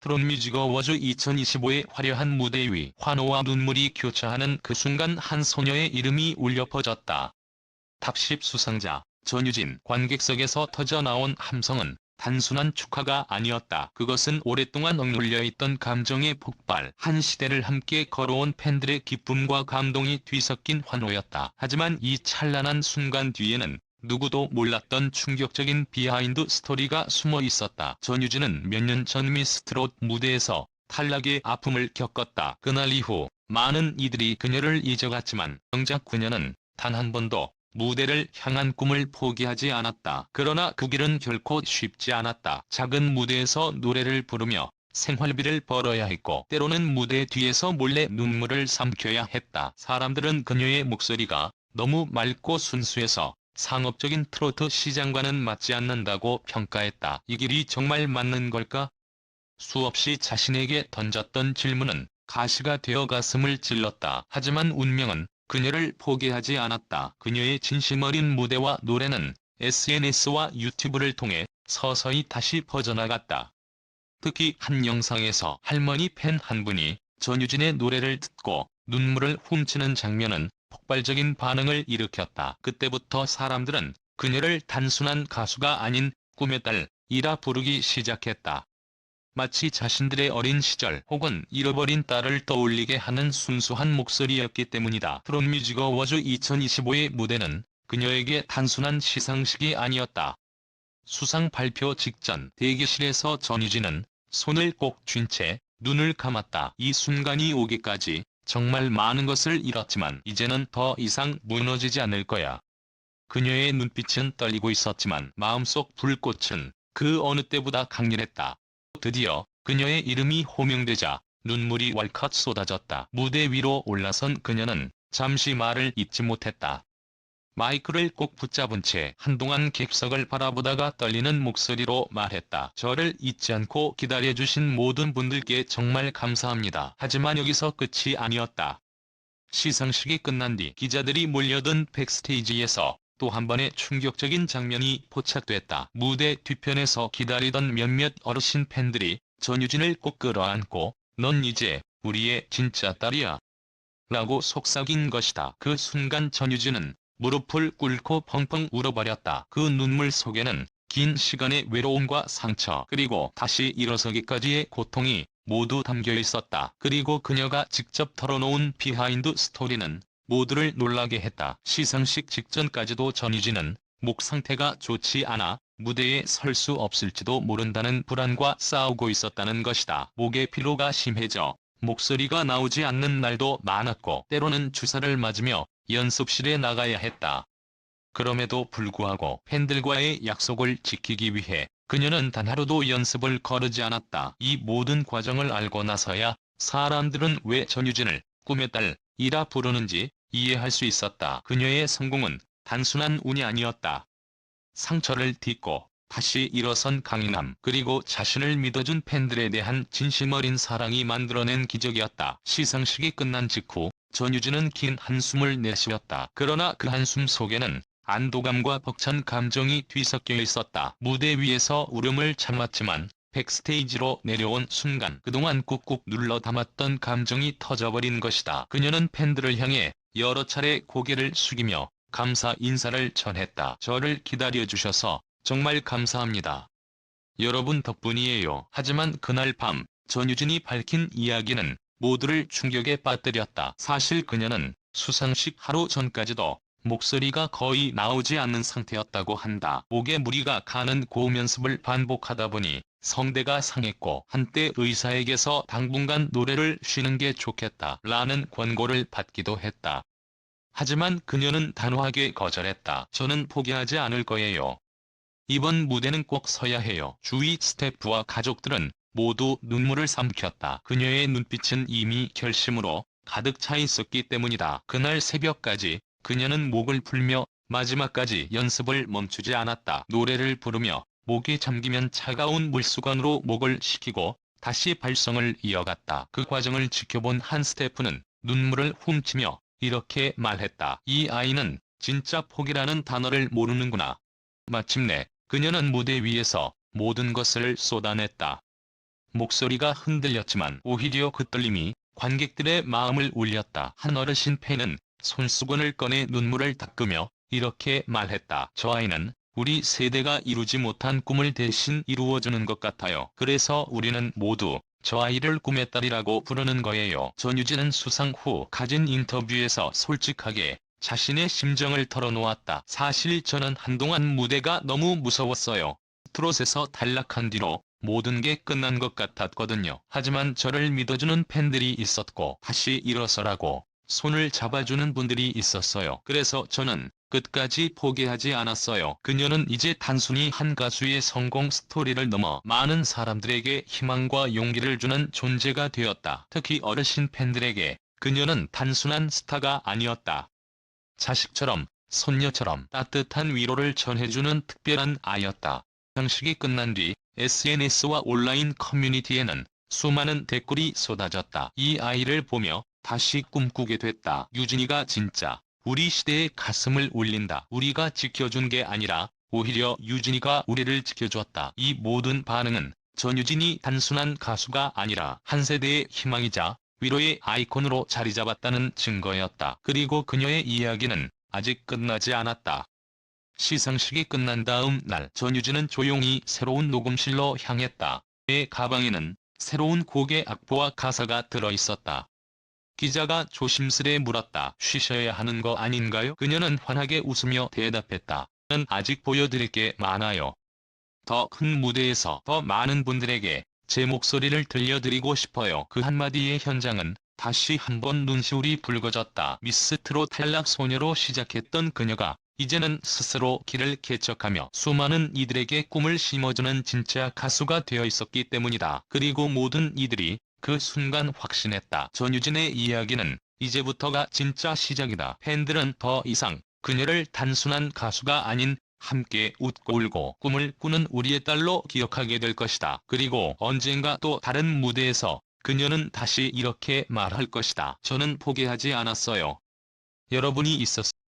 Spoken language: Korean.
트롯뮤직 어워즈 2025의 화려한 무대 위 환호와 눈물이 교차하는 그 순간 한 소녀의 이름이 울려 퍼졌다. 탑10 수상자 전유진. 관객석에서 터져나온 함성은 단순한 축하가 아니었다. 그것은 오랫동안 억눌려 있던 감정의 폭발. 한 시대를 함께 걸어온 팬들의 기쁨과 감동이 뒤섞인 환호였다. 하지만 이 찬란한 순간 뒤에는 누구도 몰랐던 충격적인 비하인드 스토리가 숨어 있었다. 전유진은 몇 년 전 미스 트롯 무대에서 탈락의 아픔을 겪었다. 그날 이후 많은 이들이 그녀를 잊어갔지만 정작 그녀는 단 한 번도 무대를 향한 꿈을 포기하지 않았다. 그러나 그 길은 결코 쉽지 않았다. 작은 무대에서 노래를 부르며 생활비를 벌어야 했고, 때로는 무대 뒤에서 몰래 눈물을 삼켜야 했다. 사람들은 그녀의 목소리가 너무 맑고 순수해서 상업적인 트로트 시장과는 맞지 않는다고 평가했다. 이 길이 정말 맞는 걸까? 수없이 자신에게 던졌던 질문은 가시가 되어 가슴을 찔렀다. 하지만 운명은 그녀를 포기하지 않았다. 그녀의 진심 어린 무대와 노래는 SNS와 유튜브를 통해 서서히 다시 퍼져나갔다. 특히 한 영상에서 할머니 팬 한 분이 전유진의 노래를 듣고 눈물을 훔치는 장면은 폭발적인 반응을 일으켰다. 그때부터 사람들은 그녀를 단순한 가수가 아닌 꿈의 딸이라 부르기 시작했다. 마치 자신들의 어린 시절 혹은 잃어버린 딸을 떠올리게 하는 순수한 목소리였기 때문이다. 트롯뮤직 어워즈 2025의 무대는 그녀에게 단순한 시상식이 아니었다. 수상 발표 직전 대기실에서 전유진은 손을 꼭 쥔 채 눈을 감았다. 이 순간이 오기까지 정말 많은 것을 잃었지만 이제는 더 이상 무너지지 않을 거야. 그녀의 눈빛은 떨리고 있었지만 마음속 불꽃은 그 어느 때보다 강렬했다. 드디어 그녀의 이름이 호명되자 눈물이 왈칵 쏟아졌다. 무대 위로 올라선 그녀는 잠시 말을 잇지 못했다. 마이크를 꼭 붙잡은 채 한동안 객석을 바라보다가 떨리는 목소리로 말했다. 저를 잊지 않고 기다려주신 모든 분들께 정말 감사합니다. 하지만 여기서 끝이 아니었다. 시상식이 끝난 뒤 기자들이 몰려든 백스테이지에서 또 한 번의 충격적인 장면이 포착됐다. 무대 뒤편에서 기다리던 몇몇 어르신 팬들이 전유진을 꼭 끌어안고 "넌 이제 우리의 진짜 딸이야" 라고 속삭인 것이다. 그 순간 전유진은 무릎을 꿇고 펑펑 울어버렸다. 그 눈물 속에는 긴 시간의 외로움과 상처, 그리고 다시 일어서기까지의 고통이 모두 담겨 있었다. 그리고 그녀가 직접 털어놓은 비하인드 스토리는 모두를 놀라게 했다. 시상식 직전까지도 전유진은 목 상태가 좋지 않아 무대에 설 수 없을지도 모른다는 불안과 싸우고 있었다는 것이다. 목의 피로가 심해져 목소리가 나오지 않는 날도 많았고, 때로는 주사를 맞으며 연습실에 나가야 했다. 그럼에도 불구하고 팬들과의 약속을 지키기 위해 그녀는 단 하루도 연습을 거르지 않았다. 이 모든 과정을 알고 나서야 사람들은 왜 전유진을 꿈의 딸이라 부르는지 이해할 수 있었다. 그녀의 성공은 단순한 운이 아니었다. 상처를 딛고 다시 일어선 강인함, 그리고 자신을 믿어준 팬들에 대한 진심 어린 사랑이 만들어낸 기적이었다. 시상식이 끝난 직후 전유진은 긴 한숨을 내쉬었다. 그러나 그 한숨 속에는 안도감과 벅찬 감정이 뒤섞여 있었다. 무대 위에서 울음을 참았지만 백스테이지로 내려온 순간 그동안 꾹꾹 눌러 담았던 감정이 터져버린 것이다. 그녀는 팬들을 향해 여러 차례 고개를 숙이며 감사 인사를 전했다. 저를 기다려주셔서 정말 감사합니다. 여러분 덕분이에요. 하지만 그날 밤 전유진이 밝힌 이야기는 모두를 충격에 빠뜨렸다. 사실 그녀는 수상식 하루 전까지도 목소리가 거의 나오지 않는 상태였다고 한다. 목에 무리가 가는 고음 연습을 반복하다 보니 성대가 상했고, 한때 의사에게서 당분간 노래를 쉬는 게 좋겠다 라는 권고를 받기도 했다. 하지만 그녀는 단호하게 거절했다. 저는 포기하지 않을 거예요. 이번 무대는 꼭 서야 해요. 주위 스태프와 가족들은 모두 눈물을 삼켰다. 그녀의 눈빛은 이미 결심으로 가득 차 있었기 때문이다. 그날 새벽까지 그녀는 목을 풀며 마지막까지 연습을 멈추지 않았다. 노래를 부르며 목이 잠기면 차가운 물수건으로 목을 식히고 다시 발성을 이어갔다. 그 과정을 지켜본 한 스태프는 눈물을 훔치며 이렇게 말했다. 이 아이는 진짜 포기라는 단어를 모르는구나. 마침내 그녀는 무대 위에서 모든 것을 쏟아냈다. 목소리가 흔들렸지만 오히려 그 떨림이 관객들의 마음을 울렸다. 한 어르신 팬은 손수건을 꺼내 눈물을 닦으며 이렇게 말했다. 저 아이는 우리 세대가 이루지 못한 꿈을 대신 이루어주는 것 같아요. 그래서 우리는 모두 저 아이를 꿈의 딸이라고 부르는 거예요. 전유진은 수상 후 가진 인터뷰에서 솔직하게 자신의 심정을 털어놓았다. 사실 저는 한동안 무대가 너무 무서웠어요. 트롯에서 탈락한 뒤로 모든 게 끝난 것 같았거든요. 하지만 저를 믿어주는 팬들이 있었고 다시 일어서라고 손을 잡아주는 분들이 있었어요. 그래서 저는 끝까지 포기하지 않았어요. 그녀는 이제 단순히 한 가수의 성공 스토리를 넘어 많은 사람들에게 희망과 용기를 주는 존재가 되었다. 특히 어르신 팬들에게 그녀는 단순한 스타가 아니었다. 자식처럼, 손녀처럼 따뜻한 위로를 전해주는 특별한 아이였다. 장식이 끝난 뒤 SNS와 온라인 커뮤니티에는 수많은 댓글이 쏟아졌다. 이 아이를 보며 다시 꿈꾸게 됐다. 유진이가 진짜 우리 시대의 가슴을 울린다. 우리가 지켜준 게 아니라 오히려 유진이가 우리를 지켜줬다. 이 모든 반응은 전유진이 단순한 가수가 아니라 한 세대의 희망이자 위로의 아이콘으로 자리 잡았다는 증거였다. 그리고 그녀의 이야기는 아직 끝나지 않았다. 시상식이 끝난 다음 날 전유진은 조용히 새로운 녹음실로 향했다. 그의 가방에는 새로운 곡의 악보와 가사가 들어있었다. 기자가 조심스레 물었다. 쉬셔야 하는 거 아닌가요? 그녀는 환하게 웃으며 대답했다. 저는 아직 보여드릴 게 많아요. 더 큰 무대에서 더 많은 분들에게 제 목소리를 들려드리고 싶어요. 그 한마디의 현장은 다시 한번 눈시울이 붉어졌다. 미스 트롯 탈락 소녀로 시작했던 그녀가 이제는 스스로 길을 개척하며 수많은 이들에게 꿈을 심어주는 진짜 가수가 되어 있었기 때문이다. 그리고 모든 이들이 그 순간 확신했다. 전유진의 이야기는 이제부터가 진짜 시작이다. 팬들은 더 이상 그녀를 단순한 가수가 아닌 함께 웃고 울고 꿈을 꾸는 우리의 딸로 기억하게 될 것이다. 그리고 언젠가 또 다른 무대에서 그녀는 다시 이렇게 말할 것이다. 저는 포기하지 않았어요. 여러분이 있었습니다.